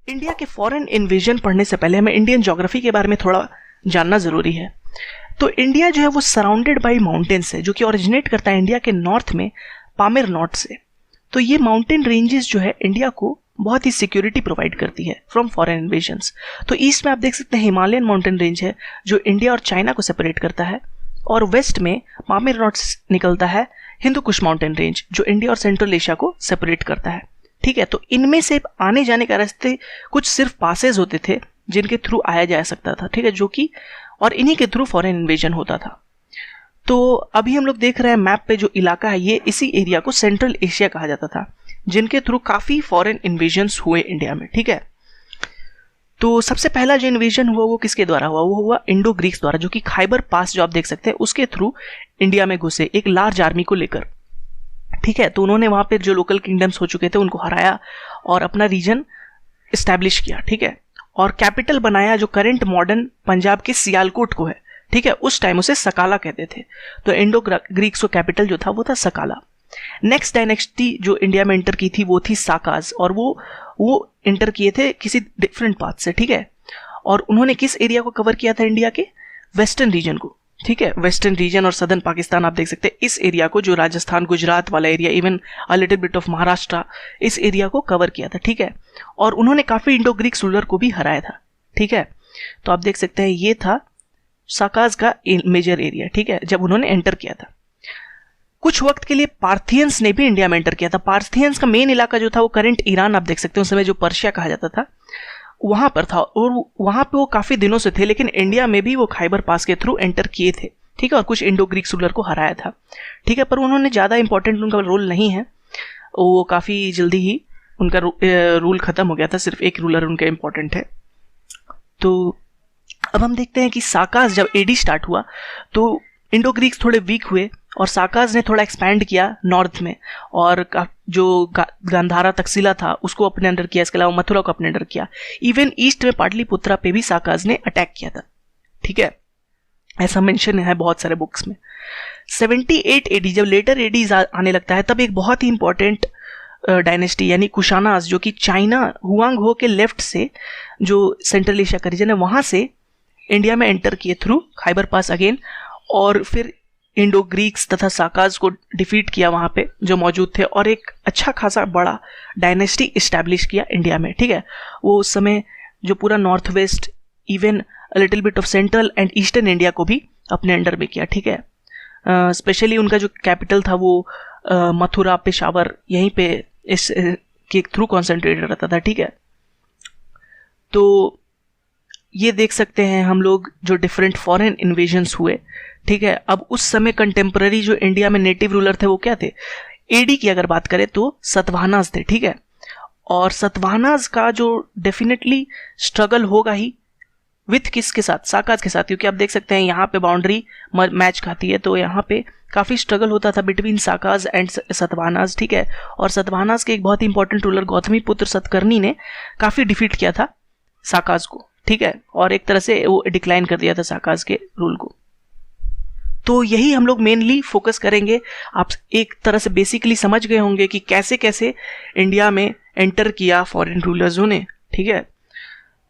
India के foreign invasion पढ़ने से पहले हमें इंडियन ज्योग्राफी के बारे में थोड़ा जानना ज़रूरी है। तो इंडिया जो है वो सराउंडेड बाई माउंटेन्स है, जो कि ओरिजिनेट करता है इंडिया के नॉर्थ में पामीर नॉर्थ से। तो ये माउंटेन रेंजेस जो है इंडिया को बहुत ही सिक्योरिटी प्रोवाइड करती है फ्रॉम फॉरेन इन्वेजन्स। तो ईस्ट में आप देख सकते हैं हिमालयन माउंटेन रेंज है जो इंडिया और चाइना को सेपरेट करता है, और वेस्ट में पामीर नॉर्थ से निकलता है हिंदू कुश माउंटेन रेंज जो इंडिया और सेंट्रल एशिया को सेपरेट करता है। ठीक है, तो इनमें से आने जाने का रास्ते कुछ सिर्फ पासेज होते थे जिनके थ्रू आया जा सकता था। ठीक है, जो कि और इन्हीं के थ्रू फॉरेन इन्वेजन होता था। तो अभी हम लोग देख रहे हैं मैप पे जो इलाका है, ये इसी एरिया को सेंट्रल एशिया कहा जाता था, जिनके थ्रू काफ़ी फॉरेन इन्वेजन्स हुए इंडिया में। ठीक है, तो सबसे पहला जो इन्वेजन हुआ वो किसके द्वारा हुआ? वो हुआ इंडो ग्रीक्स द्वारा, जो कि खाइबर पास जो आप देख सकते हैं उसके थ्रू इंडिया में घुसे एक लार्ज आर्मी को लेकर। ठीक है, तो उन्होंने वहाँ पे जो लोकल किंगडम्स हो चुके थे उनको हराया और अपना रीजन इस्टेब्लिश किया। ठीक है, और कैपिटल बनाया जो करंट मॉडर्न पंजाब के सियालकोट को है। ठीक है, उस टाइम उसे सकाला कहते थे। तो इंडो ग्रीक्स का कैपिटल जो था वो था सकाला। नेक्स्ट डायनेस्टी जो इंडिया में एंटर की थी वो थी साकाज, और वो एंटर किए थे किसी डिफरेंट पाथ से। ठीक है, और उन्होंने किस एरिया को कवर किया था? इंडिया के वेस्टर्न रीजन को। ठीक है, वेस्टर्न रीजन और सदर्न पाकिस्तान आप देख सकते हैं, इस एरिया को, जो राजस्थान गुजरात वाला area, even a little bit of Maharashtra, इस एरिया को कवर किया था। ठीक है, और उन्होंने काफी इंडो ग्रीक्स रूलर को भी हराया था। ठीक है, तो आप देख सकते हैं ये था साकाज का मेजर एरिया। ठीक है, जब उन्होंने एंटर किया था। कुछ वक्त के लिए पार्थियंस ने भी इंडिया में एंटर किया था। पार्थियंस का मेन इलाका जो था वो करंट ईरान आप देख सकते हैं, उस समय जो पर्शिया कहा जाता था वहां पर था, और वहां पे वो काफी दिनों से थे, लेकिन इंडिया में भी वो खाइबर पास के थ्रू एंटर किए थे। ठीक है, और कुछ इंडो ग्रीक रूलर को हराया था। ठीक है, पर उन्होंने ज्यादा इंपॉर्टेंट उनका रोल नहीं है, वो काफी जल्दी ही उनका रूल खत्म हो गया था, सिर्फ एक रूलर उनका इंपॉर्टेंट है। तो अब हम देखते हैं कि साकाज जब एडी स्टार्ट हुआ तो इंडो ग्रीक्स थोड़े वीक हुए और साकाज ने थोड़ा एक्सपैंड किया नॉर्थ में, और जो गांधारा तकसीला था उसको अपने अंडर किया, इसके अलावा मथुरा को अपने अंडर किया। इवन ईस्ट में पाटलिपुत्रा पे भी साकाज ने अटैक किया था। ठीक है, ऐसा मेंशन है बहुत सारे बुक्स में। 78 एडी जब लेटर एडी आने लगता है तब एक बहुत ही इंपॉर्टेंट डायनेस्टी यानी कुशानास, जो कि चाइना हुआंग हो के लेफ्ट से जो सेंट्रल एशिया का रीजन है वहां से इंडिया में एंटर किए थ्रू खाइबर पास अगेन, और फिर इंडो ग्रीक्स तथा साकाज को डिफीट किया वहां पे जो मौजूद थे, और एक अच्छा खासा बड़ा डायनेस्टी इस्टेब्लिश किया इंडिया में। ठीक है, वो उस समय जो पूरा north west, even little bit of central and eastern India को भी अपने अंडर में किया। ठीक है, स्पेशली उनका जो कैपिटल था वो मथुरा, पेशावर, यहीं पे इस के थ्रू कॉन्सेंट्रेटेड रहता था। ठीक है, तो ये देख सकते हैं हम लोग जो डिफरेंट फॉरेन इन्वेजन्स हुए। ठीक है, अब उस समय कंटेम्पररी जो इंडिया में नेटिव रूलर थे वो क्या थे? एडी की अगर बात करें तो सतवाहनास थे। ठीक है, और सतवाहनास का जो डेफिनेटली स्ट्रगल होगा ही विथ किसके साथ? साकाज के साथ, क्योंकि आप देख सकते हैं यहाँ पे बाउंड्री मैच खाती है, तो यहाँ पे काफी स्ट्रगल होता था बिटवीन साकाज एंड सतवाहनास। ठीक है, और सतवाहनास के एक बहुत ही इंपॉर्टेंट रूलर गौतमी पुत्र सतकर्णी ने काफी डिफीट किया था साकाज को। ठीक है, और एक तरह से वो डिक्लाइन कर दिया था साकाज के रूल को। तो यही हम लोग मेनली फोकस करेंगे। आप एक तरह से बेसिकली समझ गए होंगे कि कैसे कैसे इंडिया में एंटर किया फॉरेन रूलर्सों ने। ठीक है,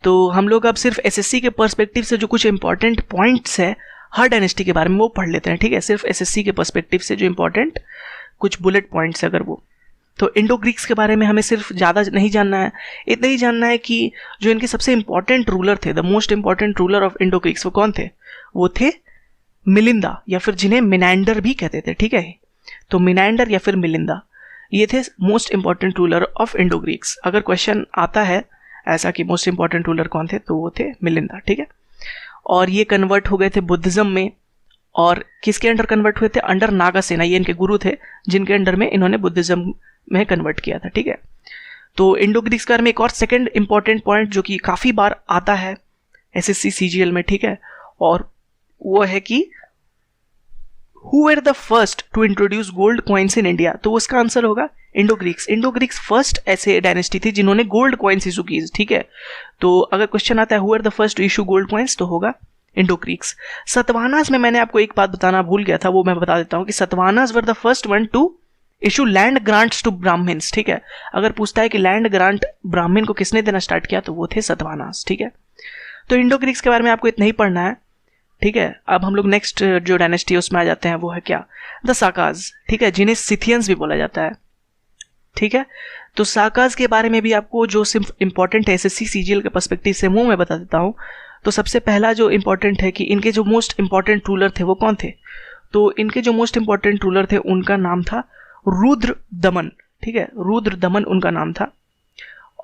तो हम लोग अब सिर्फ एसएससी के पर्सपेक्टिव से जो कुछ इंपॉर्टेंट पॉइंट्स है हर डायनेस्टी के बारे में वो पढ़ लेते हैं। ठीक है, सिर्फ एसएससी के पर्सपेक्टिव से जो इंपॉर्टेंट कुछ बुलेट पॉइंट्स है अगर वो, तो इंडो ग्रीक्स के बारे में हमें सिर्फ ज़्यादा नहीं जानना है, इतना ही जानना है कि जो इनके सबसे इंपॉर्टेंट रूलर थे, the most important ruler of Indo Greeks, वो कौन थे? वो थे मिलिंदा, या फिर जिन्हें मिनांडर भी कहते थे। ठीक है, तो मिनांडर या फिर मिलिंदा, ये थे most important ruler of Indo Greeks. अगर क्वेश्चन आता है ऐसा कि मोस्ट इंपॉर्टेंट रूलर कौन थे, तो वो थे मिलिंदा। ठीक है, और ये कन्वर्ट हो गए थे बुद्धिज्म में, और किसके अंडर कन्वर्ट हुए थे? अंडर नागासेना, ये इनके गुरु थे जिनके अंडर में इन्होंने बुद्धिज्म में कन्वर्ट किया था। ठीक है, तो इंडो ग्रीक्स के बारे में एक और सेकंड इंपॉर्टेंट पॉइंट जो कि काफी बार आता है एसएससी सीजीएल में। ठीक है, और वो है कि who were the first to introduce gold coins in India? तो उसका आंसर होगा Indo Greeks. Indo Greeks first ऐसे डायनेस्टी थी जिन्होंने गोल्ड कॉइन्स इशू की। ठीक है, तो अगर क्वेश्चन आता है who were the first to issue gold coins, तो होगा इंडो ग्रीक्स। सतवाहनास में मैंने आपको एक बात बताना भूल गया था, वो मैं बता देता हूँ कि Satavahanas were the first one to issue land grants to Brahmans, ठीक है। अगर पूछता है कि लैंड ग्रांट ब्राह्मण को किसने देना स्टार्ट किया, तो वो थे सातवाहनास, ठीक है। तो इंडो ग्रीक्स के बारे में आपको इतना ही पढ़ना है, ठीक है। अब हम लोग नेक्स्ट जो डायनेस्टी है उसमें आ जाते हैं, वो है क्या, द साकाज, ठीक है, जिन्हें सिथियंस भी बोला जाता है, ठीक है। तो साकाज के बारे में भी आपको जो इंपॉर्टेंट है एसएससी सीजीएल के पर्सपेक्टिव से वो मैं बता देता हूँ। तो सबसे पहला जो इंपॉर्टेंट है कि इनके जो मोस्ट इंपॉर्टेंट रूलर थे वो कौन थे, तो इनके जो मोस्ट इंपॉर्टेंट रूलर थे उनका नाम था रुद्र दमन, ठीक है, रुद्र दमन उनका नाम था।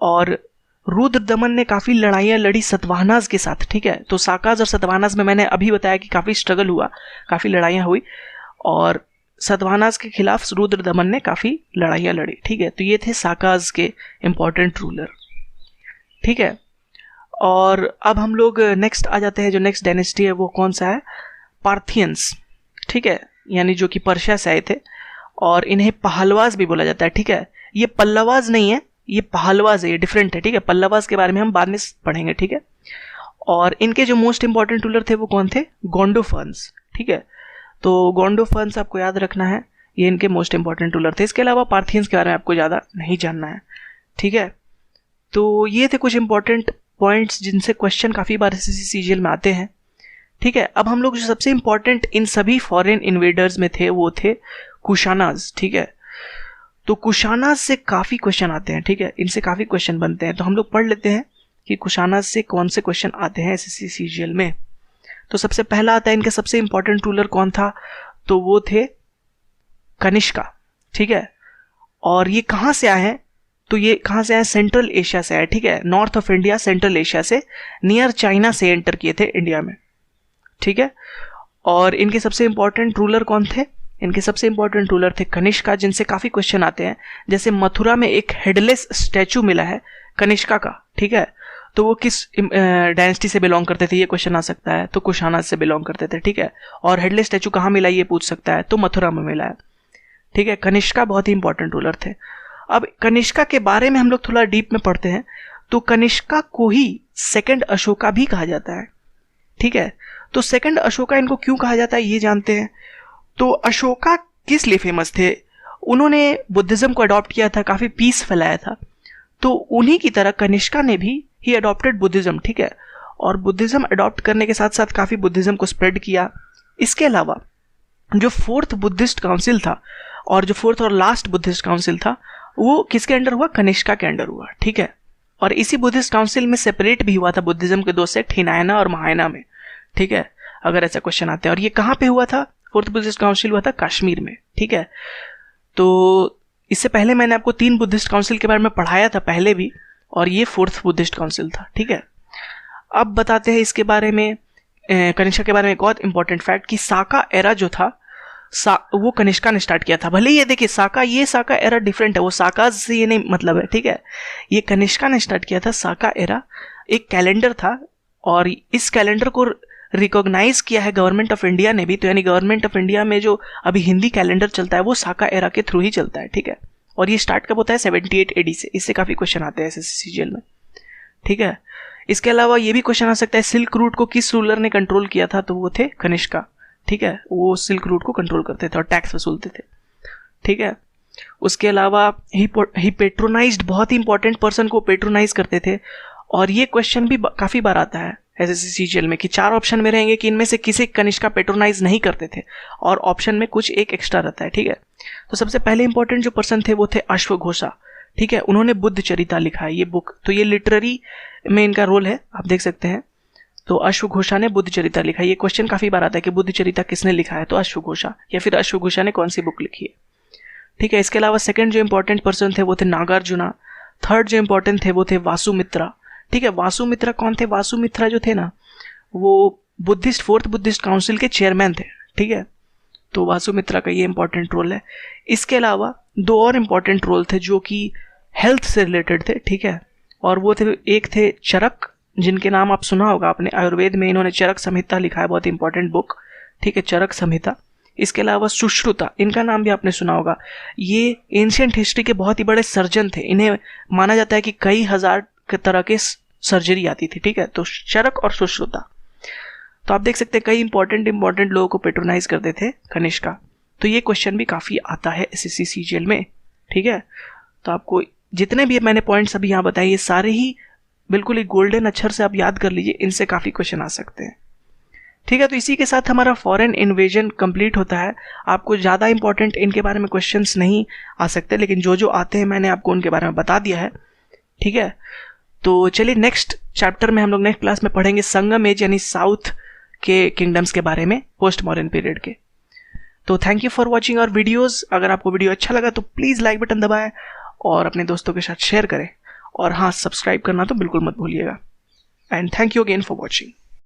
और रुद्र दमन ने काफ़ी लड़ाइयाँ लड़ी सतवाहनास के साथ, ठीक है। तो साकाज और सतवाहनास में मैंने अभी बताया कि काफ़ी स्ट्रगल हुआ, काफ़ी लड़ाइयाँ हुई, और सतवाहनास के खिलाफ रुद्र दमन ने काफ़ी लड़ाइयाँ लड़ी, ठीक है। तो ये थे साकाज के इंपॉर्टेंट रूलर, ठीक है। और अब हम लोग नेक्स्ट आ जाते हैं, जो नेक्स्ट डायनेस्टी है वो कौन सा है, पार्थियंस, ठीक है, यानी जो कि पर्शिया से आए थे, और इन्हें पहलवाज भी बोला जाता है, ठीक है। ये पल्लवाज नहीं है, ये पहलवाज है, ये डिफरेंट है, ठीक है। पल्लवाज के बारे में हम बाद में पढ़ेंगे, ठीक है। और इनके जो मोस्ट इंपॉर्टेंट रूलर थे वो कौन थे, गोंडोफर्न्स, ठीक है। तो गोंडोफर्न्स आपको याद रखना है, ये इनके मोस्ट इंपॉर्टेंट रूलर थे। इसके अलावा पार्थियंस के बारे में आपको ज़्यादा नहीं जानना है, ठीक है। तो ये थे कुछ इंपॉर्टेंट पॉइंट्स जिनसे क्वेश्चन काफ़ी बार एसएससी सीजीएल में आते हैं, ठीक है। अब हम लोग जो सबसे इंपॉर्टेंट इन सभी फॉरेन इन्वेडर्स में थे वो थे कुशानाज, ठीक है। तो कुशानाज से काफ़ी क्वेश्चन आते हैं, ठीक है, इनसे काफ़ी क्वेश्चन बनते हैं। तो हम लोग पढ़ लेते हैं कि कुशानाज से कौन से क्वेश्चन आते हैं एसएससी सीजीएल में। तो सबसे पहला आता है, इनके सबसे इंपॉर्टेंट रूलर कौन था, तो वो थे कनिष्का, ठीक है। और ये कहाँ से आए हैं, तो ये कहाँ से आए, सेंट्रल एशिया से आए, ठीक है, north of India, central Asia से, नियर चाइना से एंटर किए थे इंडिया में, ठीक है। और इनके सबसे इंपॉर्टेंट रूलर कौन थे, इनके सबसे इंपॉर्टेंट रूलर थे कनिष्का, जिनसे काफ़ी क्वेश्चन आते हैं। जैसे मथुरा में एक हेडलेस स्टैचू मिला है कनिष्का का, ठीक है, तो वो किस डायनेस्टी से बिलोंग करते थे, ये क्वेश्चन आ सकता है, तो कुशानाज से बिलोंग करते थे, ठीक है। और हेडलेस स्टैचू कहाँ मिला ये पूछ सकता है, तो मथुरा में मिला है, ठीक है। कनिष्का बहुत ही इंपॉर्टेंट रूलर थे। अब कनिष्का के बारे में हम लोग थोड़ा डीप में पढ़ते हैं। तो कनिष्का को ही सेकंड अशोका भी कहा जाता है, ठीक है। तो सेकंड अशोका इनको क्यों कहा जाता है ये जानते हैं। तो अशोका किस लिए फेमस थे, उन्होंने बुद्धिज्म को अडॉप्ट किया था, काफ़ी पीस फैलाया था। तो उन्हीं की तरह कनिष्का ने भी ही अडॉप्टेड बुद्धिज्म, ठीक है। और बुद्धिज्म अडॉप्ट करने के साथ साथ काफ़ी बुद्धिज्म को स्प्रेड किया। इसके अलावा जो फोर्थ बुद्धिस्ट काउंसिल था, और जो फोर्थ और लास्ट बुद्धिस्ट काउंसिल था, वो किसके अंडर हुआ, कनिष्का के अंडर हुआ, ठीक है। और इसी बुद्धिस्ट काउंसिल में सेपरेट भी हुआ था बुद्धिज्म के दो सेक्ट, हिनायना और महायाना में, ठीक है, अगर ऐसा क्वेश्चन आते हैं। और ये कहाँ पे हुआ था, फोर्थ बुद्धिस्ट काउंसिल हुआ था कश्मीर में, ठीक है। तो इससे पहले मैंने आपको 3 बुद्धिस्ट काउंसिल के बारे में पढ़ाया था पहले भी, और ये फोर्थ बुद्धिस्ट काउंसिल था, ठीक है। अब बताते हैं इसके बारे में, कनिष्का के बारे में एक और इंपॉर्टेंट फैक्ट कि साका एरा जो था वो कनिष्का ने स्टार्ट किया था। भले ये देखिए साका एरा डिफरेंट है, वो साकाज से ये नहीं मतलब है, ठीक है। ये कनिष्का ने स्टार्ट किया था साका एरा, एक कैलेंडर था, और इस कैलेंडर को रिकॉग्नाइज किया है गवर्नमेंट ऑफ इंडिया ने भी। तो यानी गवर्नमेंट ऑफ इंडिया में जो अभी हिंदी कैलेंडर चलता है वो साका एरा के थ्रू ही चलता है, ठीक है। और ये स्टार्ट कब होता है, 78 AD से। इससे काफ़ी क्वेश्चन आते हैं एसएससी सीजीएल में, ठीक है। इसके अलावा ये भी क्वेश्चन आ सकता है सिल्क रूट को किस रूलर ने कंट्रोल किया था, तो वो थे कनिष्का, ठीक है। वो सिल्क रूट को कंट्रोल करते थे और टैक्स वसूलते थे, ठीक है। उसके अलावा ही पेट्रोनाइज्ड, बहुत ही इंपॉर्टेंट पर्सन को पेट्रोनाइज करते थे। और ये क्वेश्चन भी काफ़ी बार आता है एसएससी सीजीएल में कि 4 ऑप्शन में रहेंगे कि इनमें से किसे कनिष्का पेट्रोनाइज नहीं करते थे, और ऑप्शन में कुछ एक एक्स्ट्रा रहता है, ठीक है। तो सबसे पहले इंपॉर्टेंट जो पर्सन थे वो थे अश्वघोषा, ठीक है। उन्होंने बुद्ध चरिता लिखा है, ये बुक, तो ये लिटरेरी में इनका रोल है, आप देख सकते हैं। तो अश्वघोषा ने बुद्ध चरिता लिखा है। ये क्वेश्चन काफ़ी बार आता है कि बुद्ध चरिता किसने लिखा है, तो अश्वघोषा, या फिर अश्वघोषा ने कौन सी बुक लिखी है, ठीक है। इसके अलावा सेकंड जो इंपॉर्टेंट पर्सन थे वो थे नागार्जुना। थर्ड जो इंपॉर्टेंट थे वो थे वासुमित्रा, ठीक है। वासुमित्रा कौन थे, वासुमित्रा जो थे ना वो बुद्धिस्ट फोर्थ बुद्धिस्ट काउंसिल के चेयरमैन थे, ठीक है। तो वासुमित्रा का ये इंपॉर्टेंट रोल है। इसके अलावा 2 और इंपॉर्टेंट रोल थे जो कि हेल्थ से रिलेटेड थे, ठीक है। और वो थे, एक थे चरक, जिनके नाम आप सुना होगा आपने, आयुर्वेद में इन्होंने चरक संहिता लिखा है, बहुत इंपॉर्टेंट बुक, ठीक है, चरक संहिता। इसके अलावा सुश्रुता, इनका नाम भी आपने सुना होगा। ये एंशिएंट हिस्ट्री के बहुत ही बड़े सर्जन थे। इन्हें माना जाता है कि कई हजार तरह के सर्जरी आती थी, ठीक है। तो चरक और सुश्रुता, तो आप देख सकते हैं कई इंपॉर्टेंट लोगों को पेट्रोनाइज करते थे कनिष्का, तो ये क्वेश्चन भी काफ़ी आता है एसएससी सीजीएल में, ठीक है। तो आपको जितने भी मैंने पॉइंट्स अभी यहाँ बताए, ये सारे ही बिल्कुल एक गोल्डन अक्षर से आप याद कर लीजिए, इनसे काफ़ी क्वेश्चन आ सकते हैं, ठीक है। तो इसी के साथ हमारा फॉरेन इन्वेजन कंप्लीट होता है। आपको ज़्यादा इंपॉर्टेंट इनके बारे में क्वेश्चंस नहीं आ सकते, लेकिन जो जो आते हैं मैंने आपको उनके बारे में बता दिया है, ठीक है। तो चलिए नेक्स्ट चैप्टर में हम लोग नेक्स्ट क्लास में पढ़ेंगे संगम एज यानी साउथ के किंगडम्स के बारे में, पोस्ट मॉडर्न पीरियड के। तो thank you for watching our videos. अगर आपको वीडियो अच्छा लगा तो प्लीज़ लाइक बटन दबाएं और अपने दोस्तों के साथ शेयर करें, और हाँ, सब्सक्राइब करना तो बिल्कुल मत भूलिएगा। And thank you again for watching.